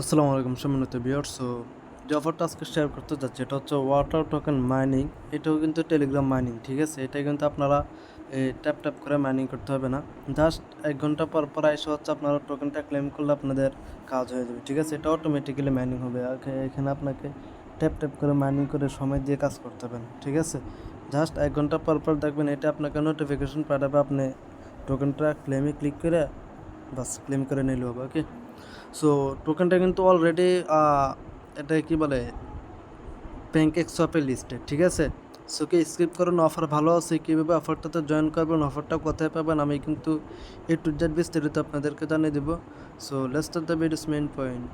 আসসালামু আলাইকুম সম্মানিত ভিউয়ার্স। যে অফারটা আজকে শেয়ার করতে যাচ্ছি এটা হচ্ছে ওয়াটার টোকেন মাইনিং। এটাও কিন্তু টেলিগ্রাম মাইনিং, ঠিক আছে? এটা কিন্তু আপনারা ট্যাপ ট্যাপ করে মাইনিং করতে হবে না। জাস্ট 1 ঘন্টা পর পর এসে হচ্ছে আপনারা টোকেনটা ক্লেম করলে আপনাদের কাজ হয়ে যাবে, ঠিক আছে? এটা অটোমেটিক্যালি মাইনিং হবে। এখানে আপনাকে ট্যাপ ট্যাপ করে মাইনিং করে সময় দিয়ে কাজ করতে হবে না, ঠিক আছে? জাস্ট 1 ঘন্টা পর পর দেখবেন এটা আপনাকে নোটিফিকেশন পাঠাবে, আপনি টোকেনটা ক্লেমে ক্লিক করে বাস ক্লেম করে নিলে হবে। ওকে, সো টোকেনটা কিন্তু অলরেডি এটা কি বলে প্যানকেক শপে লিস্টেড, ঠিক আছে? সো কি স্কিপ করুন, অফার ভালো আছে, কীভাবে অফারটাতে জয়েন করবেন, অফারটা কোথায় পাবেন, আমি কিন্তু A to Z বিস্তারিত আপনাদেরকে জানিয়ে দেবো। So let's start the video's main point.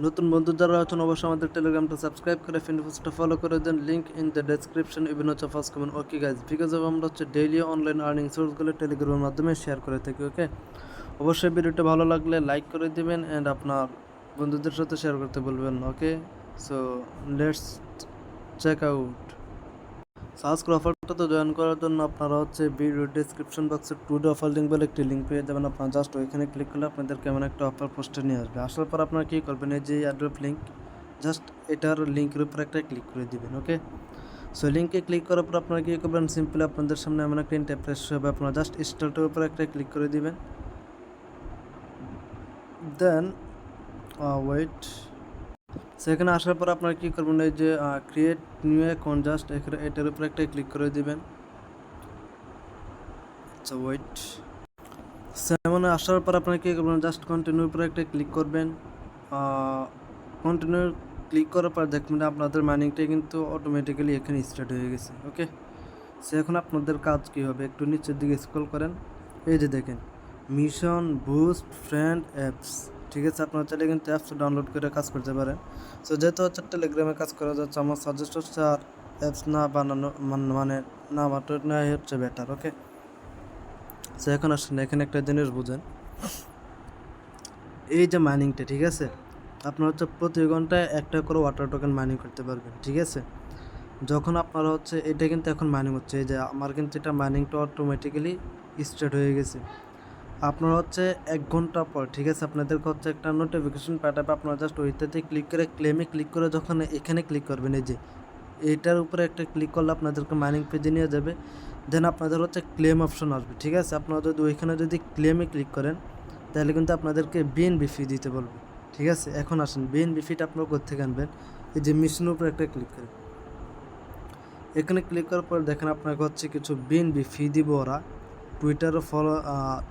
নতুন বন্ধু যারা আছেন অবশ্যই আমাদের টেলিগ্রামটা সাবস্ক্রাইব করে ফ্রেন্ড পোস্টটা ফলো করে দেন, link in the description even হচ্ছে first comment. Okay guys, because of আমরা হচ্ছে ডেইলি অনলাইন আর্নিং সোর্সগুলো টেলিগ্রামের মাধ্যমে শেয়ার করে থাকি। ওকে, অবশ্যই ভিডিওটা ভালো লাগলে লাইক করে দিবেন অ্যান্ড আপনার বন্ধুদের সাথে শেয়ার করতে বলবেন। ওকে, সো লেটস চেক আউট। আজকের অফারটাতে জয়েন করার জন্য আপনারা হচ্ছে ভিডিও ডিসক্রিপশন বক্সে টুডে অফার লিঙ্ক বলে একটি লিঙ্ক পেয়ে যাবেন। আপনারা জাস্ট ওইখানে ক্লিক করলে আপনাদের কেমন একটা অফার পোস্টে নিয়ে আসবে। আসার পর আপনারা কী করবেন, এই যে অ্যাড্রপ লিঙ্ক, জাস্ট এটার লিঙ্কের উপর একটা ক্লিক করে দিবেন। ওকে, সো লিঙ্কে ক্লিক করার পর আপনারা কী করবেন, সিম্পলি আপনাদের সামনে এমন একটা ইন্টারফেস হবে, আপনারা জাস্ট স্টার্টের উপর একটা ক্লিক করে দিবেন। দেন ওয়েট, সেখানে আসার পর আপনারা কী করবেন, এই যে ক্রিয়েট নিউ অ্যাকাউন্ট, জাস্ট এটার উপরে একটা ক্লিক করে দিবেন। আচ্ছা ওয়েট, সেমনে আসার পর আপনারা কী করবেন, জাস্ট কন্টিনিউর উপরে একটা ক্লিক করবেন। কন্টিনিউ ক্লিক করার পর দেখবেন আপনাদের মাইনিংটা কিন্তু অটোমেটিক্যালি এখানে স্টার্ট হয়ে গেছে। ওকে, সে এখন আপনাদের কাজ কী হবে, একটু নিচের দিকে স্ক্রল করেন, এই যে দেখেন মিশন বুস্ট ফ্রেন্ড অ্যাপস, ঠিক আছে? আপনারা চাইলে কিন্তু অ্যাপস ডাউনলোড করে কাজ করতে পারেন। সো যেহেতু হচ্ছে টেলিগ্রামে কাজ করা যাচ্ছে, আমার সাজেস্ট হচ্ছে আর অ্যাপস না বানানো মানে না বানানো নেওয়াই হচ্ছে বেটার। ওকে, সো এখন আসেন এখানে একটা জিনিস বুঝেন, এই যে মাইনিংটা, ঠিক আছে? আপনারা হচ্ছে প্রতি ঘন্টায় একটা করে ওয়াটার টোকেন মাইনিং করতে পারবেন, ঠিক আছে? যখন আপনারা হচ্ছে এটা কিন্তু এখন মাইনিং হচ্ছে, এই যে আমার কিন্তু এটা মাইনিংটা অটোমেটিক্যালি স্টার্ট হয়ে গেছে। আপনারা হচ্ছে 1 ঘন্টা পর, ঠিক আছে, আপনাদেরকে হচ্ছে একটা নোটিফিকেশন পাঠাবে, আপনারা জাস্ট ওইটাতে ক্লিক করে ক্লেমে ক্লিক করে যখন এখানে ক্লিক করবেন, এই যে এইটার উপরে একটা ক্লিক করলে আপনাদেরকে মাইনিং পেজে নিয়ে যাবে। দেন আপনাদের হচ্ছে ক্লেম অপশন আসবে, ঠিক আছে? আপনারা যদি ওইখানে যদি ক্লেমে ক্লিক করেন তাহলে কিন্তু আপনাদেরকে বিএনবি ফি দিতে বলবে, ঠিক আছে? এখন আসেন বিএনবি ফিটা আপনারা কোত্থেকে আনবেন, এই যে মিশনের উপরে একটা ক্লিক করেন, এখানে ক্লিক করার পর দেখেন আপনাকে হচ্ছে কিছু বিএনবি ফি দিব ওরা।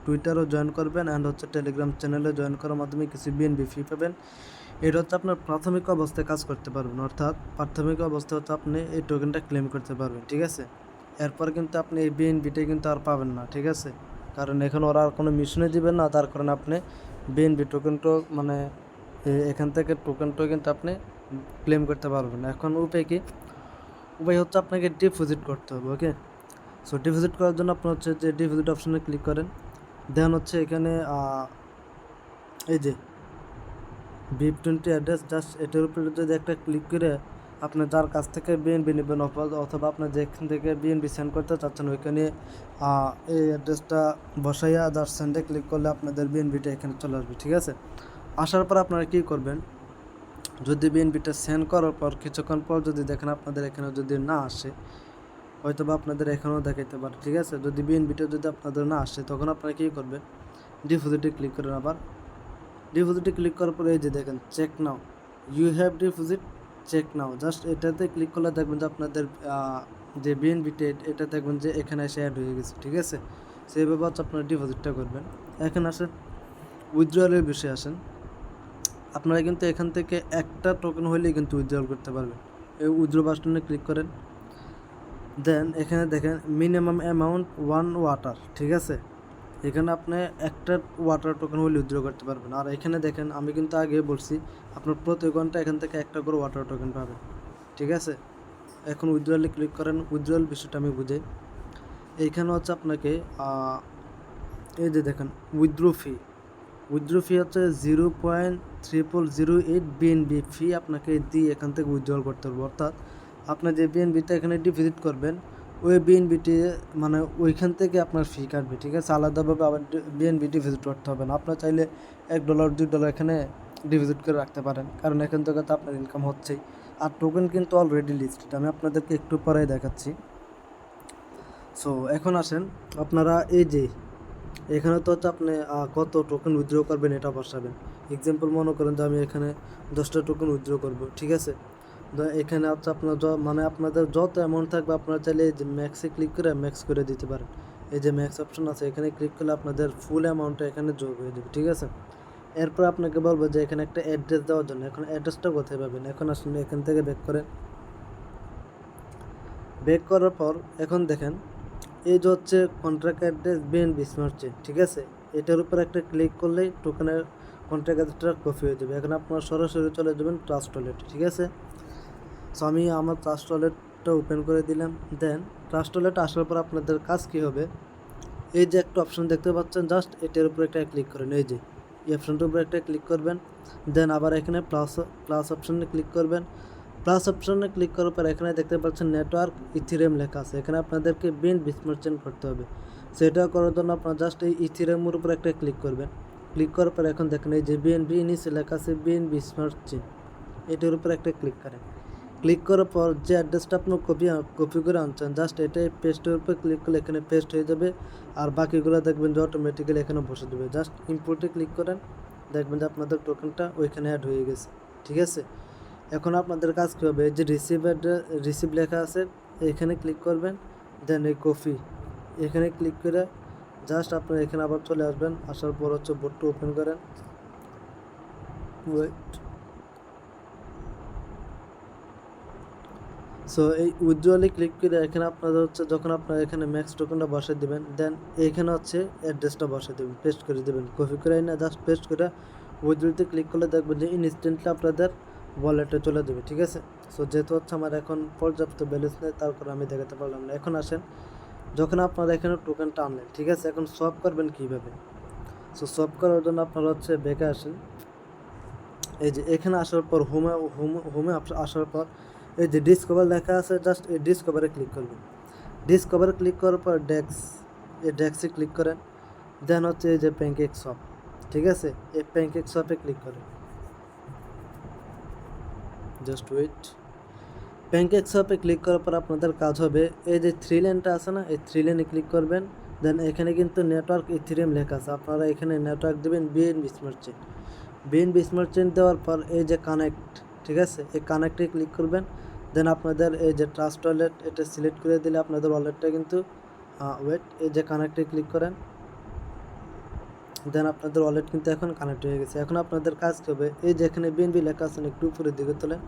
টুইটারও জয়েন করবেন অ্যান্ড হচ্ছে টেলিগ্রাম চ্যানেলে জয়েন করার মাধ্যমে কিছু বিএনবি ফি পাবেন। এটা হচ্ছে আপনার প্রাথমিক অবস্থায় কাজ করতে পারবেন, অর্থাৎ প্রাথমিক অবস্থায় হচ্ছে আপনি এই টোকেনটা ক্লেম করতে পারবেন, ঠিক আছে? এরপর কিন্তু আপনি এই বিএনবিটা কিন্তু আর পাবেন না, ঠিক আছে? কারণ এখন ওরা আর কোনো মিশনে দিবেন না, তার কারণে আপনি বিএনবি টোকেনটা মানে এখান থেকে টোকেনটাও কিন্তু আপনি ক্লেম করতে পারবেন না। এখন উপায় কি? উপায় হচ্ছে আপনাকে ডিপোজিট করতে হবে। ওকে, সো ডিপোজিট করার জন্য আপনি হচ্ছে যে ডিপোজিট অপশনে ক্লিক করেন, দেন হচ্ছে এখানে এই যে VIP20 অ্যাড্রেস, জাস্ট এটার উপরে যদি একটা ক্লিক করে আপনি যার কাছ থেকে বিএনবি নেবেন অথবা আপনার যেখান থেকে বিএনবি সেন্ড করতে চাচ্ছেন ওইখানে এই অ্যাড্রেসটা বসাইয়া জাস্ট সেন্ডে ক্লিক করলে আপনাদের বিএনবিটা এখানে চলে আসবে, ঠিক আছে? আসার পর আপনারা কী করবেন, যদি বিএনবিটা সেন্ড করার পর কিছুক্ষণ পর যদি দেখেন আপনাদের এখানে যদি না আসে, হয়তো বা আপনাদের এখানেও দেখাইতে পারে, ঠিক আছে? যদি বিএনবিটা যদি আপনাদের না আসে তখন আপনারা কী করবেন, ডিপোজিটে ক্লিক করেন। আবার ডিপোজিটে ক্লিক করার পরে এই যে দেখেন check now, you have deposit check now, just এটাতে ক্লিক করলে দেখবেন যে আপনাদের যে বিএনবিটা এটা দেখবেন যে এখানে এসে অ্যাড হয়ে গেছে, ঠিক আছে? সেইভাবে হচ্ছে আপনারা ডিপোজিটটা করবেন। এখন আসেন উইথড্রয়ালের বিষয়ে আসেন, আপনারা কিন্তু এখান থেকে একটা টোকেন হইলেই কিন্তু উইথড্রয়াল করতে পারবেন। এই উইথড্র বাটনে ক্লিক করেন, দেন এখানে দেখেন মিনিমাম অ্যামাউন্ট 1 ওয়াটার, ঠিক আছে? এখানে আপনি একটা ওয়াটার টোকেন হলে উইথড্র করতে পারবেন। আর এখানে দেখেন আমি কিন্তু আগে বলছি আপনার প্রতি ঘন্টা এখান থেকে একটা করে ওয়াটার টোকেন পাবেন, ঠিক আছে? এখন উইথড্রয়ালে ক্লিক করেন, উইথড্রয়াল বিষয়টা আমি বুঝাই। এইখানে হচ্ছে আপনাকে এই যে দেখেন উইথড্র ফি হচ্ছে 0.0008 বিএনবি ফি আপনাকে দিয়ে এখান থেকে উইথড্রল করতে হবে, অর্থাৎ আপনার যে বিএনবিটা এখানে ডিপোজিট করবেন ওই বিএনবিটি মানে ওইখান থেকে আপনার ফি কাটবে, ঠিক আছে? আলাদাভাবে আবার বিএনবি ডিপোজিট করতে হবে না। আপনার চাইলে $1 $2 এখানে ডিপোজিট করে রাখতে পারেন, কারণ এখান থেকে তো আপনার ইনকাম হচ্ছেই। আর টোকেন কিন্তু অলরেডি লিস্টেড, আমি আপনাদেরকে একটু পরেই দেখাচ্ছি। সো এখন আসেন, আপনারা এই যে এখানে তো হচ্ছে আপনি কত টোকেন উইথড্র করবেন এটা বসাবেন। এক্সাম্পল মনে করেন যে আমি এখানে 10টা টোকেন উইথড্র করব, ঠিক আছে। এখানে হচ্ছে আপনার মানে আপনাদের যত অ্যামাউন্ট থাকবে আপনারা চাইলে এই যে ম্যাক্সে ক্লিক করে ম্যাক্স করে দিতে পারেন। এই যে ম্যাক্স অপশন আছে, এখানে ক্লিক করলে আপনাদের ফুল অ্যামাউন্টটা এখানে যোগ হয়ে যাবে, ঠিক আছে। এরপর আপনাকে বলবো যে এখানে একটা অ্যাড্রেস দেওয়ার জন্য, এখন অ্যাড্রেসটা কোথায় পাবেন। এখন আসলে এখান থেকে ব্যাক করেন, ব্যাক করার পর এখন দেখেন এই যে হচ্ছে contract address BNB smart chain, ঠিক আছে। এটার উপর একটা ক্লিক করলেই টোকেনের কন্ট্রাক্ট অ্যাড্রেসটা কপি হয়ে যাবে। এখন আপনারা সরাসরি চলে যাবেন ট্রাস্ট ওয়ালেটে, ঠিক আছে। সো আমি আমার ট্রাস্ট ওয়ালেটটা ওপেন করে দিলাম। দেন ট্রাস্ট ওয়ালেটে আসার পর আপনাদের কাজ কী হবে, এই যে একটা অপশন দেখতে পাচ্ছেন, জাস্ট এটার উপর একটা ক্লিক করেন। এই যে এই অপশনটার উপর একটা ক্লিক করবেন, দেন আবার এখানে প্লাস অপশনে ক্লিক করবেন। প্লাস অপশনে ক্লিক করার পর এখানে দেখতে পাচ্ছেন নেটওয়ার্ক ইথিরিয়াম লেখা আছে, এখানে আপনাদেরকে বিএনবি স্মার্ট চেইন করতে হবে। সেটা করার জন্য আপনারা জাস্ট এই ইথিরিয়ামের উপর একটা ক্লিক করবেন। ক্লিক করার পর এখন দেখেন এই যে বিএনবি নিচে লেখা আছে বিএনবি স্মার্ট চেইন, এটার উপর একটা ক্লিক করেন। ক্লিক করার পর যে অ্যাড্রেসটা আপনি কপি করে আনছেন, জাস্ট এটাই পেস্টের উপর ক্লিক করলে এখানে পেস্ট হয়ে যাবে। আর বাকিগুলো দেখবেন যে অটোমেটিক্যালি এখানে বসে দেবে। জাস্ট ইম্পোর্টে ক্লিক করেন, দেখবেন যে আপনাদের টোকেনটা ওইখানে অ্যাড হয়ে গেছে, ঠিক আছে। এখন আপনাদের কাজ কী হবে, যে রিসিভ লেখা আছে এখানে ক্লিক করবেন, দেন এই কপি এখানে ক্লিক করে জাস্ট আপনারা এখানে আবার চলে আসবেন। আসার পর হচ্ছে বোর্ডটা ওপেন করেন, ওয়েট। সো এই উজ্জ্বলে ক্লিক করে এখানে আপনাদের হচ্ছে যখন আপনারা এখানে ম্যাক্স টোকেনটা বসে দেবেন, দেন এইখানে হচ্ছে অ্যাড্রেসটা বসে দেবেন, পেস্ট করে দেবেন। কপি করে না জাস্ট পেস্ট করে উজ্জ্বলতে ক্লিক করলে দেখবেন যে ইনস্ট্যান্টলি আপনাদের ওয়ালেটে চলে যাবে, ঠিক আছে। সো যেহেতু হচ্ছে আমার এখন পর্যাপ্ত ব্যালেন্স নেই, তারপর আমি দেখাতে পারলাম না। এখন আসেন, যখন আপনারা এখানে টোকেনটা আনলেন, ঠিক আছে, এখন সলভ করবেন কীভাবে। সো সলভ করার জন্য আপনারা হচ্ছে ব্যাকে আসেন। এই যে এখানে আসার পর হোমে আসার পর এই যে ডিসকভার লেখা আছে, জাস্ট এই ডিসকভারে ক্লিক করবেন। ডিসকভারে ক্লিক করার পর এই ডেক্সে ক্লিক করেন। দেন হচ্ছে এই যে প্যানকেক শপ, ঠিক আছে, এই প্যানকেক শপে ক্লিক করেন। Just wait. প্যানকেক শপে ক্লিক করার পর আপনাদের কাজ হবে এই যে 3 লাইনটা আছে না, এই 3 লাইনে ক্লিক করবেন। দেন এখানে কিন্তু নেটওয়ার্ক ইথেরিয়াম লেখা আছে, আপনারা এখানে নেটওয়ার্ক দেবেন BNB smart chain. BNB smart chain দেওয়ার পর এই যে কানেক্ট, ঠিক আছে, এই কানেক্টে ক্লিক করবেন। দেন আপনাদের এই যে ট্রাস্ট ওয়ালেট এটা সিলেক্ট করে দিলে আপনাদের ওয়ালেটটা কিন্তু ওয়েট, এই যে কানেক্টে ক্লিক করেন। দেন আপনাদের ওয়ালেট কিন্তু এখন কানেক্ট হয়ে গেছে। এখন আপনাদের কাজ কী হবে, এই যে এখানে বিএনবি লেখা আছে একটু উপরের দিকে তোলেন,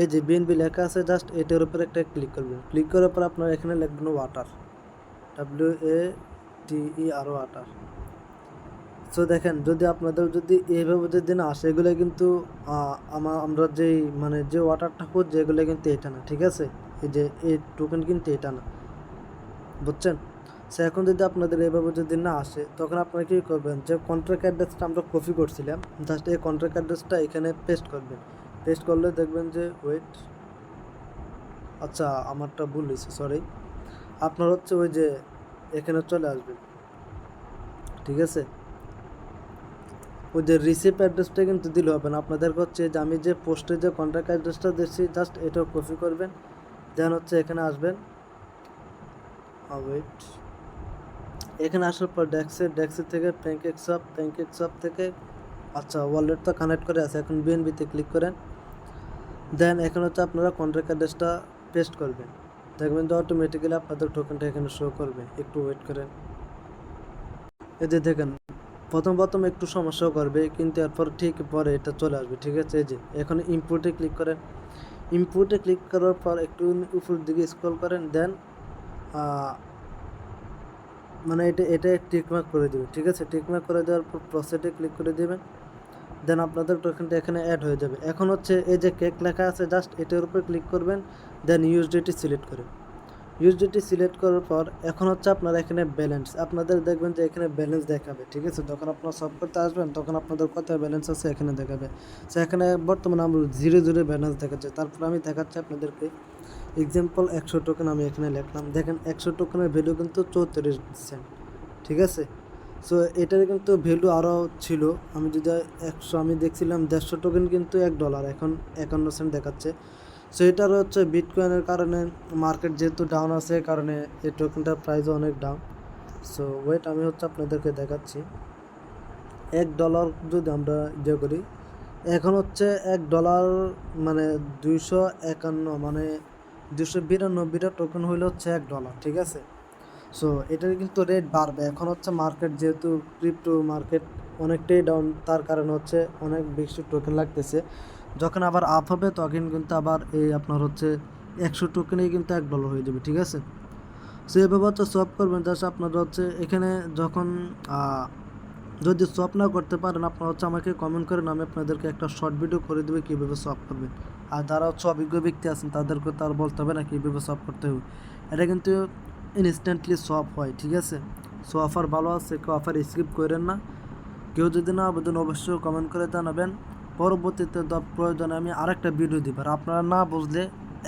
এই যে বিএনবি লেখা আছে, জাস্ট এটার উপরে একটা ক্লিক করবেন। ক্লিক করার পর আপনারা এখানে লিখবেন ওয়াটার, WATER ওয়াটার। সো দেখেন, যদি আপনাদের যদি এইভাবে যদি না আসে, এগুলো কিন্তু আমরা যেই মানে যে ওয়াটারটা খুঁজছি এগুলো কিন্তু এটা না, ঠিক আছে। এই যে এই টোকেন কিন্তু এটা না, বুঝছেন। সো এখন যদি আপনাদের এইভাবে যদি না আসে, তখন আপনারা কী করবেন, যে কন্ট্রাক্ট অ্যাড্রেসটা আমরা কপি করছিলাম, জাস্ট এই কন্ট্রাক্ট অ্যাড্রেসটা এখানে পেস্ট করবেন। পেস্ট করলে দেখবেন যে ওয়েট, আচ্ছা আমারটা ভুল হয়েছে, সরি। আপনার হচ্ছে ওই যে এখানে চলে আসবেন, ঠিক আছে। ওই যে রিসিভ অ্যাড্রেসটা কিন্তু দিলে হবে না, আপনাদের হচ্ছে যে আমি যে পোস্টে যে কন্ট্যাক্ট অ্যাড্রেসটা দিচ্ছি, জাস্ট এটাও কপি করবেন। দেন হচ্ছে এখানে আসবেন, ওয়েট। এখানে আসার পর ডেক্সের থেকে প্যানকেক শপ থেকে আচ্ছা ওয়ালেট তো কানেক্ট করে আছে, এখন বিএনবিতে ক্লিক করেন। দেন এখানে হচ্ছে আপনারা কন্ট্রাক্ট অ্যাড্রেসটা পেস্ট করবেন, দেখবেন যে অটোমেটিক্যালি আপনাদের টোকেনটা এখানে শো করবে। একটু ওয়েট করেন। এই যে দেখেন, প্রথম একটু সমস্যাও করবে, কিন্তু এরপর ঠিক পরে এটা চলে আসবে, ঠিক আছে। এই যে এখন ইম্পোর্টে ক্লিক করেন। ইম্পোর্টে ক্লিক করার পর একটু উপর দিকে স্ক্রল করেন। দেন মানে এটা টিকমার্ক করে দেবেন, ঠিক আছে। টিকমার্ক করে দেওয়ার পর প্রসেসে ক্লিক করে দেবেন। দেন আপনাদের টোকেনটা এখানে অ্যাড হয়ে যাবে। এখন হচ্ছে এই যে কেক লেখা আছে, জাস্ট এটার উপর ক্লিক করবেন। দেন ইউএসডিটি সিলেক্ট করে ইউএসডিটি সিলেক্ট করার পর এখন হচ্ছে আপনারা এখানে ব্যালেন্স, আপনাদের দেখবেন যে এখানে ব্যালেন্স দেখাবে, ঠিক আছে। যখন আপনারা সব করতে আসবেন তখন আপনাদের কত ব্যালেন্স আছে এখানে দেখাবে। সো এখানে বর্তমানে আমরা 0 ব্যালেন্স দেখাচ্ছে। তারপর আমি দেখাচ্ছি আপনাদেরকে এক্সাম্পল 100 টোকেন আমি এখানে লিখলাম। দেখেন 100 টোকেনের ভ্যালু কিন্তু 34 সেন্ট, ঠিক আছে। সো এটার কিন্তু ভ্যালু আরও ছিল। আমি যদি 100 আমি দেখছিলাম 150 টোকেন কিন্তু $1, এখন 51 সেন্ট দেখাচ্ছে। সো এটার হচ্ছে বিটকয়েনের কারণে মার্কেট যেহেতু ডাউন আছে, কারণে এই টোকেনটার প্রাইসও অনেক ডাউন। সো ওয়েট, আমি হচ্ছে আপনাদেরকে দেখাচ্ছি। $1 যদি আমরা ইয়ে করি, এখন হচ্ছে $1 মানে 251, মানে 292টা টোকেন হইলে হচ্ছে $1, ঠিক আছে। সো এটার কিন্তু রেট বাড়বে। এখন হচ্ছে মার্কেট যেহেতু ক্রিপ্টো মার্কেট অনেকটাই ডাউন, তার কারণে হচ্ছে অনেক বেশি টোকেন লাগতেছে। যখন আবার আপ হবে তখন কিন্তু আবার এই আপনার হচ্ছে 100 টোকেনেই কিন্তু $1 হয়ে যাবে, ঠিক আছে। সো এভাবে হচ্ছে সোয়াপ করবেন। জাস্ট আপনারা হচ্ছে এখানে যখন যদি সোয়াপ না করতে পারেন, আপনারা হচ্ছে আমাকে কমেন্ট করেন, আমি আপনাদেরকে একটা শর্ট ভিডিও করে দেবো কীভাবে সোয়াপ করবেন। আর যারা হচ্ছে অভিজ্ঞ ব্যক্তি আছেন তাদেরকে তার বলতে হবে না কীভাবে সোয়াপ করতে হবে। এটা কিন্তু ইনস্ট্যান্টলি সোয়াপ হয়, ঠিক আছে। সো অফার ভালো আছে, কেউ অফার স্কিপ করেন না। কেউ যদি না আবেদন অবশ্যই কমেন্ট করে জানাবেন। পরবর্তীতে প্রয়োজনে আমি আরেকটা ভিডিও দিব। আর আপনারা না বুঝলে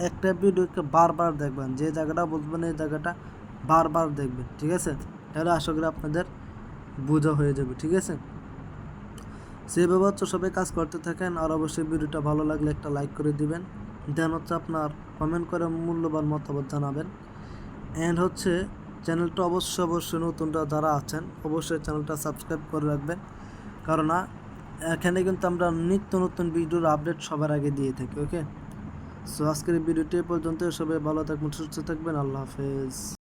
একটা ভিডিওকে বারবার দেখবেন, যে জায়গাটা বুঝবেন এই জায়গাটা বারবার দেখবেন, ঠিক আছে। তাহলে আশা করি আপনাদের বোঝা হয়ে যাবে, ঠিক আছে। সেভাবে হচ্ছে সবাই কাজ করতে থাকেন। আর অবশ্যই ভিডিওটা ভালো লাগলে একটা লাইক করে দিবেন। দেন হচ্ছে আপনার কমেন্ট করে মূল্যবান মতামত জানাবেন। অ্যান্ড হচ্ছে চ্যানেলটা অবশ্যই নতুনরা যারা আছেন অবশ্যই চ্যানেলটা সাবস্ক্রাইব করে রাখবেন, কারণ এখানে কিন্তু আমরা নিত্য নতুন ভিডিওর আপডেট সবার আগে দিয়ে থাকি। ওকে, সো আজকের ভিডিওটি পর্যন্ত। সবাই ভালো থাকবেন, সুস্থ থাকবেন। আল্লাহ হাফেজ।